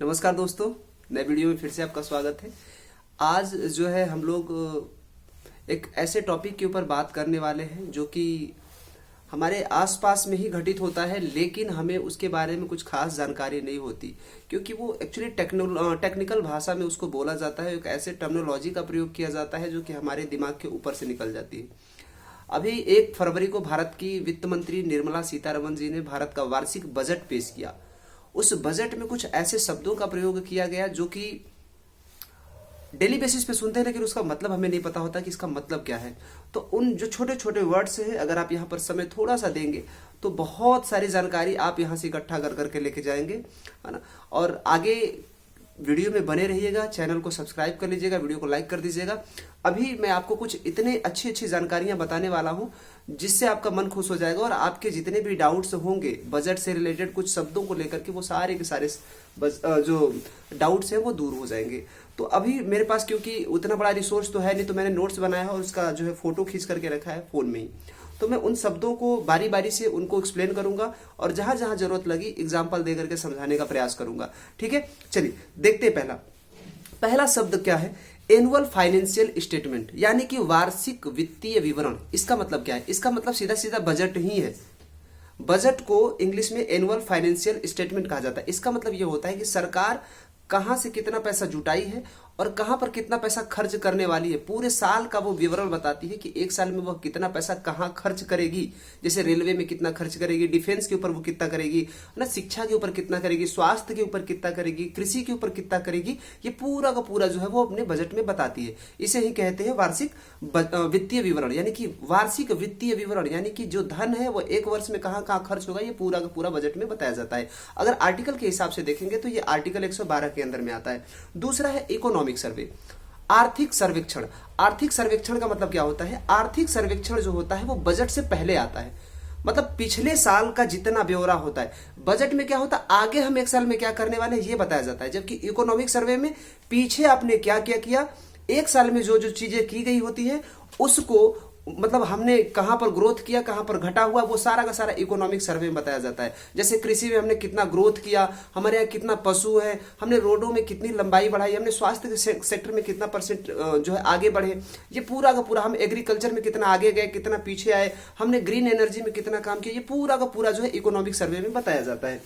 नमस्कार दोस्तों, नए वीडियो में फिर से आपका स्वागत है। आज जो है हम लोग एक ऐसे टॉपिक के ऊपर बात करने वाले हैं जो कि हमारे आसपास में ही घटित होता है, लेकिन हमें उसके बारे में कुछ खास जानकारी नहीं होती, क्योंकि वो एक्चुअली टेक्निकल भाषा में उसको बोला जाता है। एक ऐसे टर्मिनोलॉजी का प्रयोग किया जाता है जो कि हमारे दिमाग के ऊपर से निकल जाती है। अभी 1 फरवरी को भारत की वित्त मंत्री निर्मला सीतारमण जी ने भारत का वार्षिक बजट पेश किया। उस बजट में कुछ ऐसे शब्दों का प्रयोग किया गया जो कि डेली बेसिस पे सुनते हैं, लेकिन उसका मतलब हमें नहीं पता होता कि इसका मतलब क्या है। तो उन जो छोटे छोटे वर्ड्स हैं, अगर आप यहाँ पर समय थोड़ा सा देंगे तो बहुत सारी जानकारी आप यहाँ से इकट्ठा कर करके लेके जाएंगे, है ना। और आगे वीडियो में बने रहिएगा, चैनल को सब्सक्राइब कर लीजिएगा, वीडियो को लाइक कर दीजिएगा। अभी मैं आपको कुछ इतने अच्छी अच्छी जानकारियां बताने वाला हूं जिससे आपका मन खुश हो जाएगा और आपके जितने भी डाउट्स होंगे बजट से रिलेटेड कुछ शब्दों को लेकर के, वो सारे के सारे जो डाउट्स हैं वो दूर हो जाएंगे। तो अभी मेरे पास क्योंकि उतना बड़ा रिसोर्स तो है नहीं, तो मैंने नोट्स बनाया है और उसका जो है फोटो खींच करके रखा है फोन में ही। तो मैं उन शब्दों को बारी बारी से उनको एक्सप्लेन करूंगा और जहां जहां जरूरत लगी एग्जाम्पल दे करके समझाने का प्रयास करूंगा। ठीक है, चलिए देखते हैं। पहला शब्द क्या है? एनुअल फाइनेंशियल स्टेटमेंट, यानी कि वार्षिक वित्तीय विवरण। इसका मतलब क्या है? इसका मतलब सीधा सीधा बजट ही है। बजट को इंग्लिश में एनुअल फाइनेंशियल स्टेटमेंट कहा जाता है। इसका मतलब यह होता है कि सरकार कहां से कितना पैसा जुटाई है और कहां पर कितना पैसा खर्च करने वाली है। पूरे साल का वो विवरण बताती है कि एक साल में वह कितना पैसा कहां खर्च करेगी। जैसे रेलवे में कितना खर्च करेगी, डिफेंस के ऊपर वो कितना करेगी, ना शिक्षा के ऊपर कितना करेगी, स्वास्थ्य के ऊपर कितना करेगी, कृषि के ऊपर कितना करेगी। ये पूरा का पूरा जो है वो अपने बजट में बताती है। इसे ही कहते हैं वार्षिक वित्तीय विवरण, यानी कि वार्षिक वित्तीय विवरण, यानी कि जो धन है वो एक वर्ष में कहां कहां खर्च होगा, ये पूरा का पूरा बजट में बताया जाता है। अगर आर्टिकल के हिसाब से देखेंगे तो ये आर्टिकल 112 के अंदर में आता है। दूसरा है इकोनॉमिक सर्वे, आर्थिक सर्वेक्षण। आर्थिक सर्वेक्षण का मतलब क्या होता है? आर्थिक सर्वेक्षण जो होता है वो बजट से पहले आता है, मतलब पिछले साल का जितना ब्यौरा होता है। बजट में क्या होता है, आगे हम एक साल में क्या करने वाले हैं ये बताया जाता है, जबकि इकोनॉमिक सर्वे में पीछे आपने क्या क्या किया, एक साल में जो जो चीजें की गई होती है उसको, मतलब हमने कहां पर ग्रोथ किया, कहां पर घटा हुआ, वो सारा का सारा इकोनॉमिक सर्वे में बताया जाता है। जैसे कृषि में हमने कितना ग्रोथ किया, हमारे यहाँ कितना पशु है, हमने रोडों में कितनी लंबाई बढ़ाई, हमने स्वास्थ्य के सेक्टर में कितना परसेंट जो है आगे बढ़े, ये पूरा का पूरा, हम एग्रीकल्चर में कितना आगे गए, कितना पीछे आए, हमने ग्रीन एनर्जी में कितना काम किया, ये पूरा का पूरा जो है इकोनॉमिक सर्वे में बताया जाता है।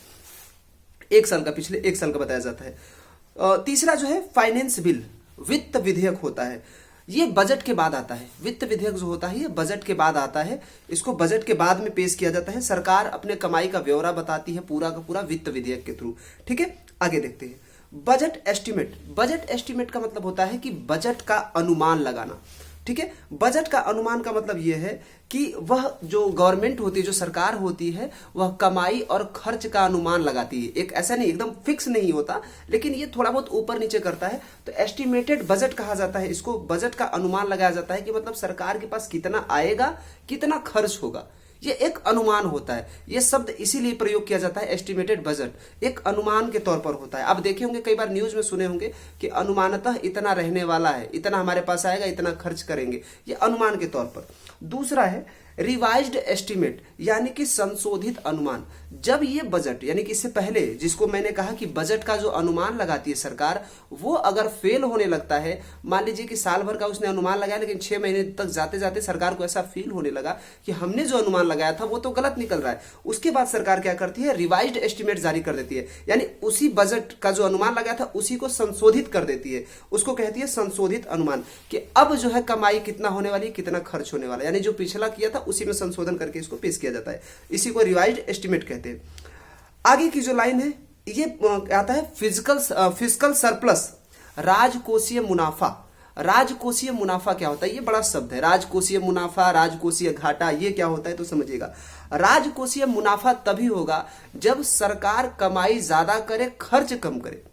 एक साल का, पिछले एक साल का बताया जाता है। तीसरा जो है फाइनेंस बिल, वित्त विधेयक होता है। ये बजट के बाद आता है। वित्त विधेयक जो होता है ये बजट के बाद आता है। इसको बजट के बाद में पेश किया जाता है। सरकार अपने कमाई का ब्यौरा बताती है पूरा का पूरा वित्त विधेयक के थ्रू। ठीक है, आगे देखते हैं। Budget estimate. बजट एस्टिमेट का मतलब होता है कि बजट का अनुमान लगाना। ठीक है, बजट का अनुमान का मतलब यह है कि वह जो गवर्नमेंट होती है, जो सरकार होती है, वह कमाई और खर्च का अनुमान लगाती है। एक ऐसा नहीं, एकदम फिक्स नहीं होता, लेकिन ये थोड़ा बहुत ऊपर नीचे करता है। तो एस्टिमेटेड बजट कहा जाता है इसको। बजट का अनुमान लगाया जाता है कि मतलब सरकार के पास कितना आएगा, कितना खर्च होगा, ये एक अनुमान होता है। ये शब्द इसीलिए प्रयोग किया जाता है, एस्टिमेटेड बजट एक अनुमान के तौर पर होता है। आप देखे होंगे, कई बार न्यूज में सुने होंगे कि अनुमानतः इतना रहने वाला है, इतना हमारे पास आएगा, इतना खर्च करेंगे, ये अनुमान के तौर पर। दूसरा है रिवाइज्ड एस्टिमेट, यानी कि संशोधित अनुमान। जब ये बजट, यानी कि इससे पहले जिसको मैंने कहा कि बजट का जो अनुमान लगाती है सरकार, वो अगर फेल होने लगता है, मान लीजिए कि साल भर का उसने अनुमान लगाया, लेकिन 6 महीने तक जाते जाते सरकार को ऐसा फील होने लगा कि हमने जो अनुमान लगाया था वो तो गलत निकल रहा है, उसके बाद सरकार क्या करती है, रिवाइज्ड एस्टिमेट जारी कर देती है। यानी उसी बजट का जो अनुमान लगाया था उसी को संशोधित कर देती है। उसको कहती है संशोधित अनुमान, कि अब जो है कमाई कितना होने वाली, कितना खर्च होने वाला, यानी जो पिछला किया था उसी में संशोधन करके इसको पेश किया जाता है। इसी को रिवाइज्ड एस्टिमेट कहते हैं। आगे की जो लाइन है ये आता है फिस्कल सरप्लस, राजकोषीय मुनाफा। राजकोषीय मुनाफा क्या होता है? ये बड़ा शब्द है, राजकोषीय मुनाफा, राजकोषीय घाटा, ये क्या होता है तो समझिएगा। राजकोषीय मुनाफा तभी होगा जब सरकार कमाई ज्यादा करे, खर्च कम करे।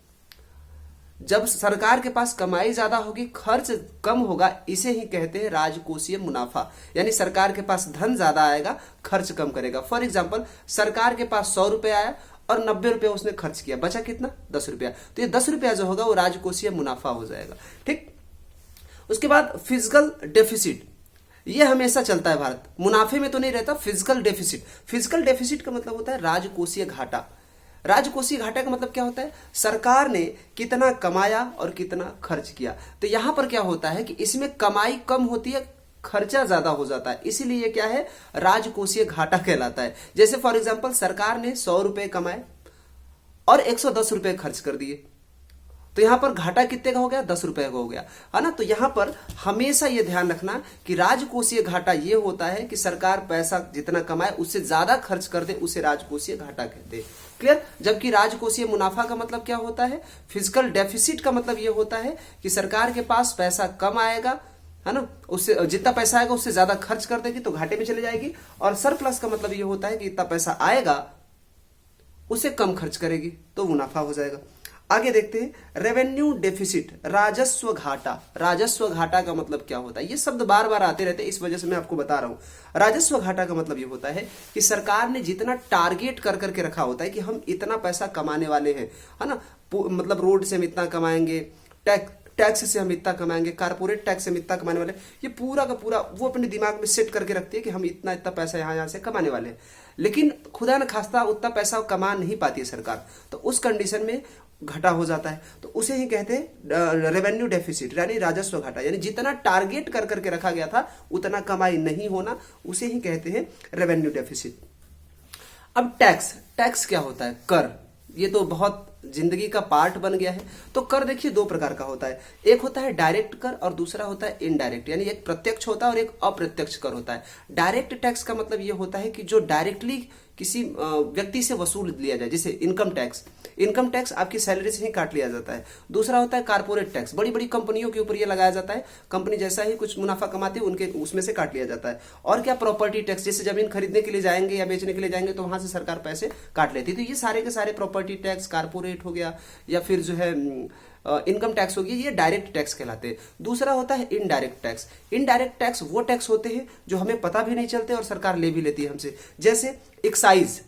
जब सरकार के पास कमाई ज्यादा होगी, खर्च कम होगा, इसे ही कहते हैं राजकोषीय मुनाफा। यानी सरकार के पास धन ज्यादा आएगा, खर्च कम करेगा। फॉर एग्जांपल, सरकार के पास 100 रुपए आया और 90 रुपया उसने खर्च किया, बचा कितना? 10 रुपया। तो ये 10 रुपया जो होगा वो राजकोषीय मुनाफा हो जाएगा। ठीक, उसके बाद फिजिकल डेफिसिट, ये हमेशा चलता है भारत, मुनाफे में तो नहीं रहता। फिजिकल डेफिसिट, फिजिकल डेफिसिट का मतलब होता है राजकोषीय घाटा। राजकोषीय घाटा का मतलब क्या होता है, सरकार ने कितना कमाया और कितना खर्च किया। तो यहां पर क्या होता है कि इसमें कमाई कम होती है, खर्चा ज्यादा हो जाता है, इसीलिए क्या है, राजकोषीय घाटा कहलाता है। जैसे फॉर एग्जांपल सरकार ने 100 रुपए कमाए और 110 रुपए खर्च कर दिए, तो यहां पर घाटा कितने का हो गया, 10 रुपए का हो गया, है ना। तो यहां पर हमेशा यह ध्यान रखना कि राजकोषीय घाटा यह होता है कि सरकार पैसा जितना कमाए उससे ज्यादा खर्च कर दे, उसे राजकोषीय घाटा कहते हैं। क्लियर। जबकि राजकोषीय मुनाफा का मतलब क्या होता है, फिजिकल डेफिसिट का मतलब यह होता है कि सरकार के पास पैसा कम आएगा, है ना, उससे जितना पैसा आएगा उससे ज्यादा खर्च कर देगी तो घाटे में चले जाएगी। और सरप्लस का मतलब यह होता है कि इतना पैसा आएगा उसे कम खर्च करेगी तो मुनाफा हो जाएगा। आगे देखते हैं रेवेन्यू डेफिसिट, राजस्व घाटा। राजस्व घाटा का मतलब क्या होता है, ये शब्द बार बार आते रहते हैं, इस वजह से मैं आपको बता रहा हूं। राजस्व घाटा का मतलब ये होता है कि सरकार ने जितना टारगेट कर करके रखा होता है कि हम इतना पैसा कमाने वाले हैं, है ना, मतलब रोड से हम इतना कमाएंगे, टैक्स से हम इतना कमाएंगे, कारपोरेट टैक्स से हम इतना कमाने वाले, ये पूरा का पूरा वो अपने दिमाग में सेट करके रखती है कि हम इतना इतना पैसा यहाँ से कमाने वाले हैं। लेकिन खुदा न खास्ता उतना पैसा कमा नहीं पाती है सरकार, तो उस कंडीशन में घाटा हो जाता है, तो उसे ही कहते हैं रेवेन्यू डेफिसिट, यानी राजस्व घाटा। यानी जितना टारगेट कर करके रखा गया था उतना कमाई नहीं होना, उसे ही कहते हैं रेवेन्यू डेफिसिट। अब टैक्स क्या होता है, कर। ये तो बहुत जिंदगी का पार्ट बन गया है। तो कर देखिए दो प्रकार का होता है, एक होता है डायरेक्ट कर और दूसरा होता है इनडायरेक्ट, यानी एक प्रत्यक्ष होता है और एक अप्रत्यक्ष कर होता है। डायरेक्ट टैक्स का मतलब ये होता है कि जो डायरेक्टली किसी व्यक्ति से वसूल लिया जाए, जैसे इनकम टैक्स। इनकम टैक्स आपकी सैलरी से ही काट लिया जाता है। दूसरा होता है कारपोरेट टैक्स, बड़ी बड़ी कंपनियों के ऊपर ये लगाया जाता है, कंपनी जैसा ही कुछ मुनाफा कमाती है उनके उसमें से काट लिया जाता है। और क्या, प्रॉपर्टी टैक्स, जैसे जमीन खरीदने के लिए जाएंगे या बेचने के लिए जाएंगे तो वहां से सरकार पैसे काट लेती है। तो ये सारे के सारे प्रॉपर्टी टैक्स, कारपोरेट हो गया या फिर जो है इनकम टैक्स हो गया, ये डायरेक्ट टैक्स कहलाते हैं। दूसरा होता है इनडायरेक्ट टैक्स। इनडायरेक्ट टैक्स वो टैक्स होते हैं जो हमें पता भी नहीं चलते और सरकार ले भी लेती है हमसे, जैसे एक्साइज।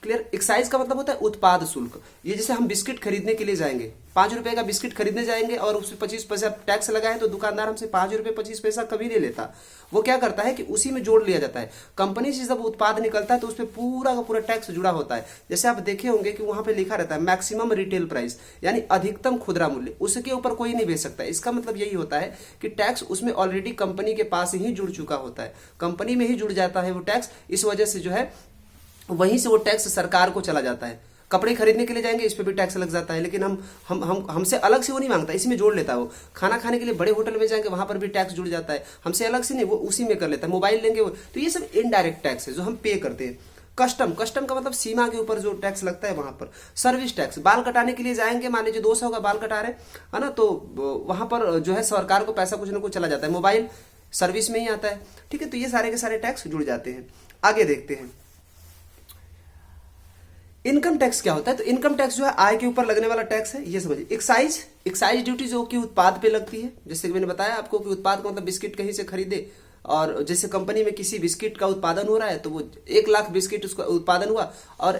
क्लियर। एक्साइज का मतलब होता है उत्पाद शुल्क। ये जैसे हम बिस्किट खरीदने के लिए जाएंगे, 5 रुपए का बिस्किट खरीदने जाएंगे और उसमें 25 पैसा टैक्स लगा है, तो दुकानदार हमसे 5 रुपए 25 पैसा कभी नहीं लेता। वो क्या करता है कि उसी में जोड़ लिया जाता है। कंपनी से जब उत्पाद निकलता है तो उसपे पूरा का पूरा टैक्स जुड़ा होता है। जैसे आप देखे होंगे कि वहां पे लिखा रहता है मैक्सिमम रिटेल प्राइस, यानी अधिकतम खुदरा मूल्य, उसके ऊपर कोई नहीं बेच सकता। इसका मतलब यही होता है कि टैक्स उसमें ऑलरेडी कंपनी के पास ही जुड़ चुका होता है, कंपनी में ही जुड़ जाता है वो टैक्स। इस वजह से जो है वहीं से वो टैक्स सरकार को चला जाता है। कपड़े खरीदने के लिए जाएंगे, इस पे भी टैक्स लग जाता है, लेकिन हमसे अलग से वो नहीं मांगता, इसी में जोड़ लेता है वो। खाना खाने के लिए बड़े होटल में जाएंगे, वहां पर भी टैक्स जुड़ जाता है, हमसे अलग से नहीं, वो उसी में कर लेता है। मोबाइल लेंगे वो, तो ये सब इनडायरेक्ट टैक्स है जो हम पे करते हैं। कस्टम का मतलब सीमा के ऊपर जो टैक्स लगता है वहां पर। सर्विस टैक्स, बाल कटाने के लिए जाएंगे, मान लीजिए 200 का बाल कटा रहे, है ना, तो वहां पर जो है सरकार को पैसा कुछ ना कुछ चला जाता है, मोबाइल सर्विस में ही आता है। ठीक है, तो ये सारे के सारे टैक्स जुड़ जाते हैं। आगे देखते हैं इनकम टैक्स क्या होता है। तो इनकम टैक्स जो है आय के ऊपर लगने वाला टैक्स है, ये समझिए। एक्साइज ड्यूटी जो कि उत्पाद पे लगती है, जैसे कि मैंने बताया आपको कि उत्पाद का मतलब बिस्किट कहीं से खरीदे, और जैसे कंपनी में किसी बिस्किट का उत्पादन हो रहा है तो वो 1 लाख बिस्किट उसका उत्पादन हुआ, और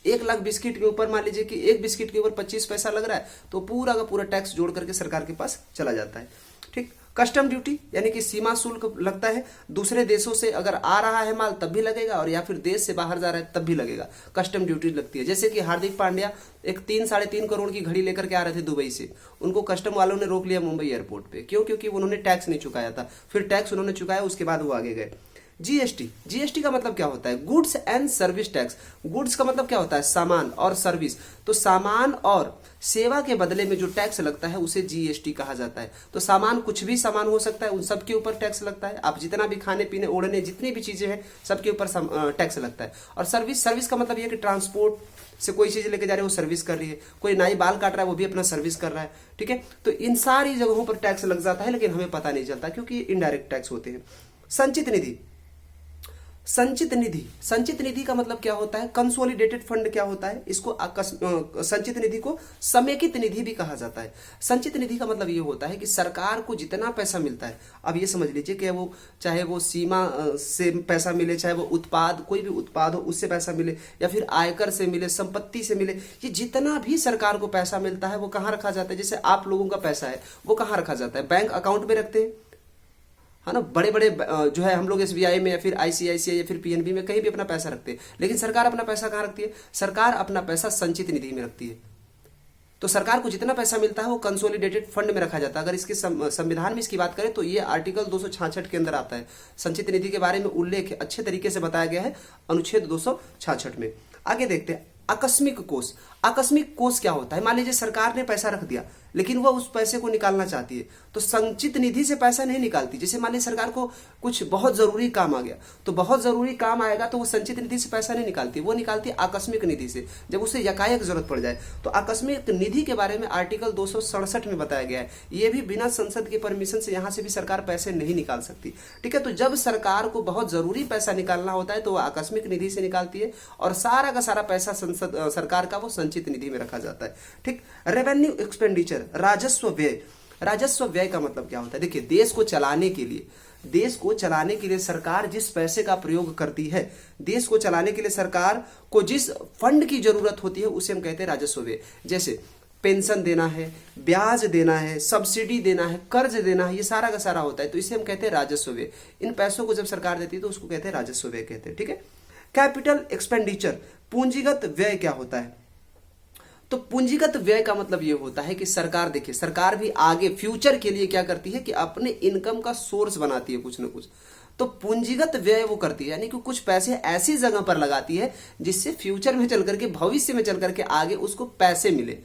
1 लाख बिस्किट के ऊपर मान लीजिए कि एक बिस्किट के ऊपर 25 पैसा लग रहा है, तो पूरा का पूरा टैक्स जोड़ करके सरकार के पास चला जाता है। ठीक। कस्टम ड्यूटी यानी कि सीमा शुल्क लगता है, दूसरे देशों से अगर आ रहा है माल तब भी लगेगा, और या फिर देश से बाहर जा रहा है तब भी लगेगा, कस्टम ड्यूटी लगती है। जैसे कि हार्दिक पांड्या एक 3-3.5 करोड़ की घड़ी लेकर के आ रहे थे दुबई से, उनको कस्टम वालों ने रोक लिया मुंबई एयरपोर्ट पे। क्यों? क्योंकि उन्होंने टैक्स नहीं चुकाया था। फिर टैक्स उन्होंने चुकाया, उसके बाद वो आगे गए। जीएसटी का मतलब क्या होता है, goods and service tax. Goods का मतलब क्या होता है, सामान, और सर्विस, तो सामान और सेवा के बदले में जो टैक्स लगता है उसे जीएसटी कहा जाता है। तो सामान, कुछ भी सामान हो सकता है, उन सब के ऊपर टैक्स लगता है। आप जितना भी खाने पीने ओढ़ने जितनी भी चीजें हैं सबके ऊपर टैक्स लगता है। और सर्विस का मतलब यह कि ट्रांसपोर्ट से कोई चीज लेके जा रहे हैं वो सर्विस कर रही है, कोई नाई बाल काट रहा है वो भी अपना सर्विस कर रहा है। ठीक है, तो इन सारी जगहों पर टैक्स लग जाता है, लेकिन हमें पता नहीं चलता क्योंकि इनडायरेक्ट टैक्स होते हैं। संचित निधि का मतलब क्या होता है, कंसोलिडेटेड फंड क्या होता है, इसको संचित निधि को समेकित निधि भी कहा जाता है। संचित निधि का मतलब ये होता है कि सरकार को जितना पैसा मिलता है, अब ये समझ लीजिए कि वो चाहे वो सीमा से पैसा मिले, चाहे वो उत्पाद, कोई भी उत्पाद हो उससे पैसा मिले, या फिर आयकर से मिले, संपत्ति से मिले, ये जितना भी सरकार को पैसा मिलता है वो कहाँ रखा जाता है। जैसे आप लोगों का पैसा है वो कहाँ रखा जाता है, बैंक अकाउंट में रखते हैं, है ना, बड़े बड़े जो है हम लोग एसबीआई में या फिर आईसीआईसीआई या फिर पीएनबी में कहीं भी अपना पैसा रखते हैं, लेकिन सरकार अपना पैसा कहाँ रखती है? सरकार अपना पैसा संचित निधि में रखती है। तो सरकार को जितना पैसा मिलता है वो कंसोलिडेटेड फंड में रखा जाता है। अगर इसके संविधान में इसकी बात करें तो ये आर्टिकल 266 के अंदर आता है। संचित निधि के बारे में उल्लेख अच्छे तरीके से बताया गया है अनुच्छेद 266 में। आगे देखते हैं आकस्मिक कोष। आकस्मिक कोष क्या होता है? मान लीजिए सरकार ने पैसा रख दिया लेकिन वह उस पैसे को निकालना चाहती है तो संचित निधि से पैसा नहीं निकालती। जैसे मान लीजिए सरकार को कुछ बहुत जरूरी काम आ गया, तो बहुत जरूरी काम आएगा तो वो संचित निधि से पैसा नहीं निकालती, वो निकालती है आकस्मिक निधि से, जब उसे यकायक जरूरत पड़ जाए। तो आकस्मिक निधि के बारे में आर्टिकल 267 में बताया गया है, ये भी बिना संसद के परमिशन से यहाँ से भी सरकार पैसे नहीं निकाल सकती। ठीक है, तो जब सरकार को बहुत जरूरी पैसा निकालना होता है तो वो आकस्मिक निधि से निकालती है और सारा का सारा पैसा सरकार का वो संचित निधि में रखा जाता है। ठीक, रेवेन्यू एक्सपेंडिचर, राजस्व व्यय। राजस्व व्यय का मतलब क्या होता है? देखिए, देश को चलाने के लिए सरकार जिस पैसे का प्रयोग करती है, देश को चलाने के लिए सरकार को जिस फंड की जरूरत होती है उसे हम कहते हैं राजस्व व्यय। जैसे पेंशन देना है, ब्याज देना है, सब्सिडी देना है, कर्ज देना है, ये सारा का सारा होता है, तो इसे हम कहते हैं राजस्व व्यय। इन पैसों को जब सरकार देती है तो उसको कहते हैं राजस्व व्यय कहते हैं। ठीक है, कैपिटल एक्सपेंडिचर, पूंजीगत व्यय क्या होता है? तो पूंजीगत व्यय का मतलब यह होता है कि सरकार, देखिए सरकार भी आगे फ्यूचर के लिए क्या करती है कि अपने इनकम का सोर्स बनाती है कुछ ना कुछ, तो पूंजीगत व्यय वो करती है, यानी कि कुछ पैसे ऐसी जगह पर लगाती है जिससे फ्यूचर में चल करके, भविष्य में चल करके आगे उसको पैसे मिले।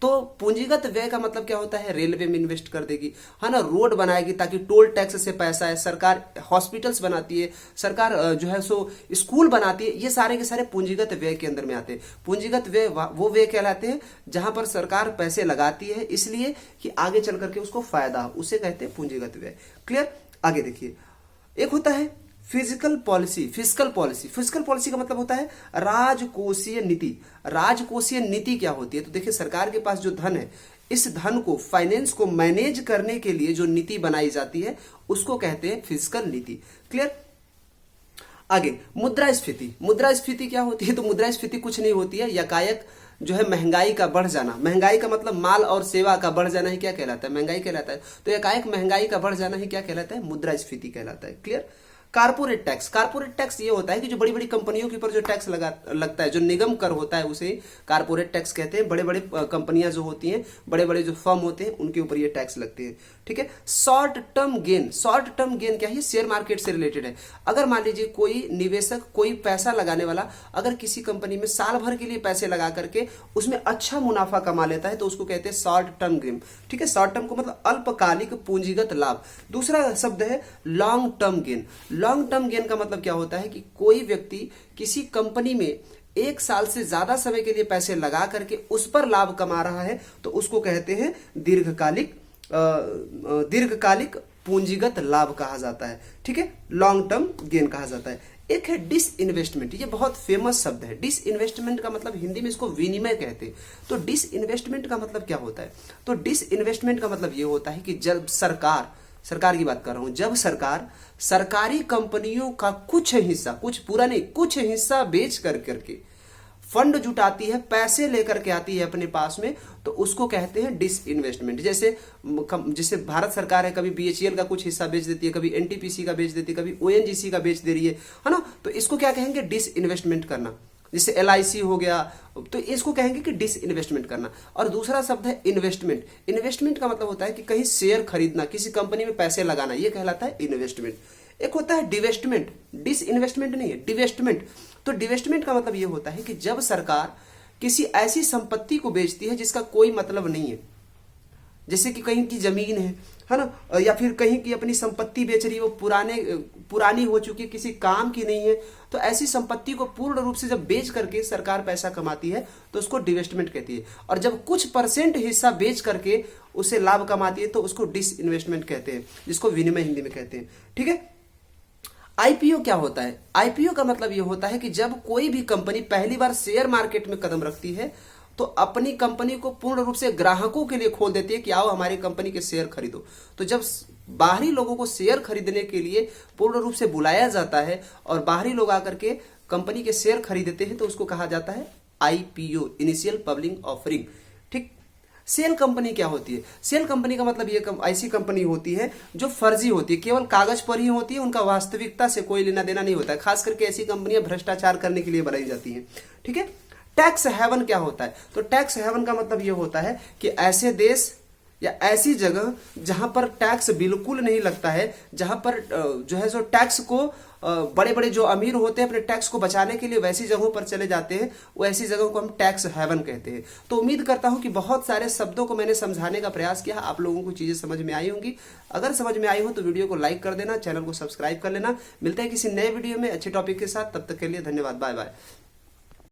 तो पूंजीगत व्यय का मतलब क्या होता है? रेलवे में इन्वेस्ट कर देगी, है ना, रोड बनाएगी ताकि टोल टैक्स से पैसा है, सरकार हॉस्पिटल्स बनाती है, सरकार जो है सो स्कूल बनाती है, ये सारे के सारे पूंजीगत व्यय के अंदर में आते हैं। पूंजीगत व्यय वो व्यय कहलाते हैं जहां पर सरकार पैसे लगाती है इसलिए कि आगे चल करके उसको फायदा हो, उसे कहते हैं पूंजीगत व्यय। क्लियर? आगे देखिए, एक होता है physical policy, fiscal policy. Fiscal policy का मतलब होता है राजकोषीय नीति। राजकोषीय नीति क्या होती है? तो देखिए सरकार के पास जो धन है, इस धन को, फाइनेंस को मैनेज करने के लिए जो नीति बनाई जाती है उसको कहते हैं फिस्कल नीति। क्लियर? आगे मुद्रास्फीति। मुद्रास्फीति क्या होती है? तो मुद्रास्फीति कुछ नहीं होती है, यकायक जो है महंगाई का बढ़ जाना। महंगाई का मतलब माल और सेवा का बढ़ जाना ही क्या कहलाता है? महंगाई कहलाता है। तो यकायक महंगाई का बढ़ जाना ही क्या कहलाता है? मुद्रास्फीति कहलाता है। Clear? Corporate tax. Corporate tax ये होता है कि जो बड़ी बड़ी कंपनियों के ऊपर जो टैक्स लगता है, जो निगम कर होता है, उसे कारपोरेट टैक्स कहते हैं। बड़े बड़े कंपनियां जो होती हैं, बड़े बड़े जो फर्म होते हैं, उनके ऊपर ये टैक्स लगते हैं। ठीक है। Short term gain. Short term gain क्या है? शेयर मार्केट से रिलेटेड है। अगर मान लीजिए कोई निवेशक, कोई पैसा लगाने वाला अगर किसी कंपनी में साल भर के लिए पैसे लगा करके उसमें अच्छा मुनाफा कमा लेता है तो उसको कहते हैं शॉर्ट टर्म गेन। ठीक है। शॉर्ट टर्म को मतलब अल्पकालिक पूंजीगत लाभ। दूसरा शब्द है long term gain. Long term gain का मतलब क्या होता है कि कोई व्यक्ति किसी कंपनी में एक साल से ज्यादा समय के लिए पैसे लगा करके उस पर लाभ कमा रहा है तो उसको कहते हैं दीर्घकालिक पूंजीगत लाभ कहा जाता है। ठीक है। लॉन्ग टर्म गेन कहा जाता है। एक है डिसइन्वेस्टमेंट। ये बहुत फेमस शब्द है। डिसइन्वेस्टमेंट का मतलब हिंदी में इसको विनिमय कहते हैं। तो डिसइन्वेस्टमेंट का मतलब क्या होता है? तो डिसइन्वेस्टमेंट का मतलब ये होता है कि जब सरकार की बात कर रहा हूं, जब सरकार सरकारी कंपनियों का कुछ हिस्सा, कुछ पूरा नहीं, कुछ हिस्सा बेच करके फंड जुटाती है, पैसे लेकर के आती है अपने पास में, तो उसको कहते हैं डिसइन्वेस्टमेंट। जैसे भारत सरकार है, कभी बीएचईएल का कुछ हिस्सा बेच देती है, कभी एनटीपीसी का बेच देती है, कभी ओएनजीसी का बेच दे रही है ना, तो इसको क्या कहेंगे? डिसइन्वेस्टमेंट करना। जैसे एलआईसी हो गया, तो इसको कहेंगे कि डिसइन्वेस्टमेंट करना। और दूसरा शब्द है इन्वेस्टमेंट। इन्वेस्टमेंट का मतलब होता है कि कहीं शेयर खरीदना, किसी कंपनी में पैसे लगाना, ये कहलाता है इन्वेस्टमेंट। एक होता है डिवेस्टमेंट। डिसइन्वेस्टमेंट नहीं है, डिवेस्टमेंट। तो डिवेस्टमेंट का मतलब ये होता है कि जब सरकार किसी ऐसी संपत्ति को बेचती है जिसका कोई मतलब नहीं है, जैसे कि कहीं की जमीन है ना, या फिर कहीं की अपनी संपत्ति बेच रही है, वो पुरानी हो चुकी है, किसी काम की नहीं है, तो ऐसी संपत्ति को पूर्ण रूप से जब बेच करके सरकार पैसा कमाती है तो उसको डिवेस्टमेंट कहती है। और जब कुछ परसेंट हिस्सा बेच करके उसे लाभ कमाती है तो उसको डिसइन्वेस्टमेंट कहते हैं, जिसको विनिमय हिंदी में कहते हैं। ठीक है। आईपीओ क्या होता है? आईपीओ का मतलब यह होता है कि जब कोई भी कंपनी पहली बार शेयर मार्केट में कदम रखती है तो अपनी कंपनी को पूर्ण रूप से ग्राहकों के लिए खोल देती है कि आओ हमारी कंपनी के शेयर खरीदो। तो जब बाहरी लोगों को शेयर खरीदने के लिए पूर्ण रूप से बुलाया जाता है और बाहरी लोग आकर के कंपनी के शेयर खरीदते हैं तो उसको कहा जाता है आईपीओ, इनिशियल पब्लिक ऑफरिंग। ठीक। सेल कंपनी क्या होती है? सेल कंपनी का मतलब ये ऐसी कंपनी होती है जो फर्जी होती है, केवल कागज पर ही होती है, उनका वास्तविकता से कोई लेना देना नहीं होता है। खास करके ऐसी कंपनियां भ्रष्टाचार करने के लिए बनाई जाती हैं। ठीक है। टैक्स हेवन क्या होता है? तो टैक्स हेवन का मतलब ये होता है कि ऐसे देश या ऐसी जगह जहां पर टैक्स बिल्कुल नहीं लगता है, जहां पर जो है जो टैक्स को बड़े बड़े जो अमीर होते हैं अपने टैक्स को बचाने के लिए वैसी जगहों पर चले जाते हैं, वो ऐसी जगहों को हम टैक्स हेवन कहते हैं। तो उम्मीद करता हूं कि बहुत सारे शब्दों को मैंने समझाने का प्रयास किया, आप लोगों को चीजें समझ में आई होंगी। अगर समझ में आई हो तो वीडियो को लाइक कर देना, चैनल को सब्सक्राइब कर लेना। मिलते हैं किसी नए वीडियो में अच्छे टॉपिक के साथ, तब तक के लिए धन्यवाद, बाय बाय।